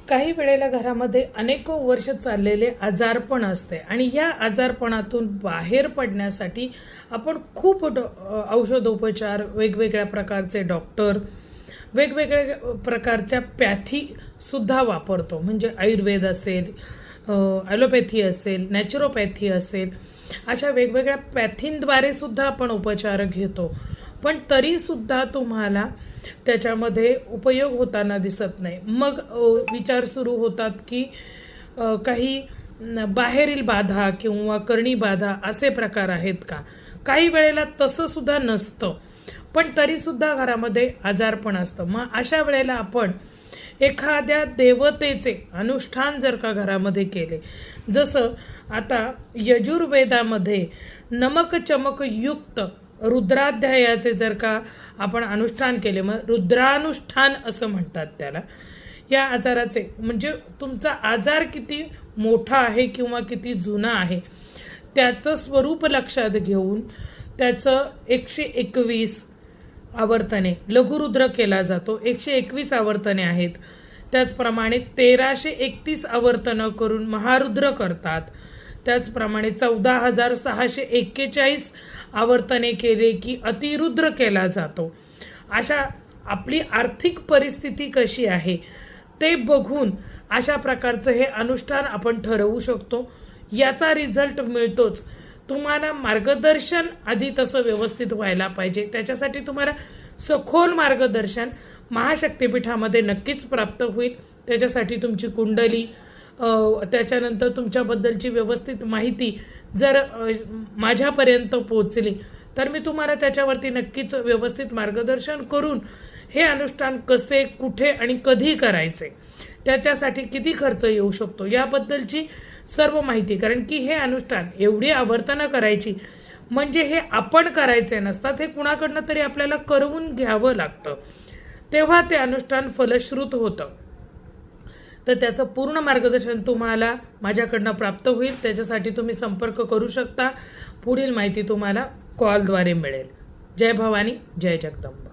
काही वेळेला घरामध्ये अनेक वर्ष चाललेले आजारपण असते आणि या आजारपणातून बाहेर पडण्यासाठी आपण खूप औषधोपचार, वेगवेगळ्या प्रकारचे डॉक्टर, वेगवेगळ्या प्रकारच्या पॅथीसुद्धा वापरतो. म्हणजे आयुर्वेद असेल, ॲलोपॅथी असेल, नॅचरोपॅथी असेल, अशा वेगवेगळ्या पॅथींद्वारे सुद्धा आपण उपचार घेतो. पण तरीसुद्धा तुम्हाला त्याच्यामध्ये उपयोग होताना दिसत नाही. मग विचार सुरू होतात की काही बाहेरील बाधा किंवा करणी बाधा असे प्रकार आहेत का. काही वेळेला तसं सुद्धा नसतं, पण तरीसुद्धा घरामध्ये आजारपण असतं. मग अशा वेळेला आपण एखाद्या देवतेचे अनुष्ठान जर का घरामध्ये केले, जसं आता यजुर्वेदामध्ये नमक चमक युक्त रुद्राध्यायाचे जर का आपण अनुष्ठान केले, मग रुद्रानुष्ठान असं म्हणतात त्याला. या आजाराचे म्हणजे तुमचा आजार किती मोठा आहे किंवा किती जुना आहे त्याचं स्वरूप लक्षात घेऊन त्याचं 121 आवर्तने लघुरुद्र केला जातो. 121 आवर्तने आहेत. त्याचप्रमाणे 1331 आवर्तनं करून महारुद्र करतात. त्याचप्रमाणे 14,641 आवर्तने केले की अतिरुद्र केला जातो. अशा आपली आर्थिक परिस्थिती कशी आहे ते बघून अशा प्रकारचं हे अनुष्ठान आपण ठरवू शकतो. याचा रिझल्ट मिळतोच. तुम्हाला मार्गदर्शन आधी तसं व्यवस्थित व्हायला पाहिजे. त्याच्यासाठी तुम्हाला सखोल मार्गदर्शन महाशक्तिपीठामध्ये नक्कीच प्राप्त होईल. त्याच्यासाठी तुमची कुंडली, त्याच्यानंतर तुमच्याबद्दलची व्यवस्थित माहिती जर माझ्यापर्यंत पोचली तर मी तुम्हाला त्याच्यावरती नक्कीच व्यवस्थित मार्गदर्शन करून हे अनुष्ठान कसे, कुठे आणि कधी करायचे, त्याच्यासाठी किती खर्च येऊ शकतो याबद्दलची सर्व माहिती. कारण की हे अनुष्ठान एवढी आवर्तनं करायची म्हणजे हे आपण करायचे नसतात, हे कुणाकडनं तरी आपल्याला करवून घ्यावं लागतं, तेव्हा ते अनुष्ठान फलश्रुत होतं. तर त्याचं पूर्ण मार्गदर्शन तुम्हाला माझ्याकडनं प्राप्त होईल. त्याच्यासाठी तुम्ही संपर्क करू शकता. पुढील माहिती तुम्हाला कॉलद्वारे मिळेल. जय भवानी, जय जगदंबा.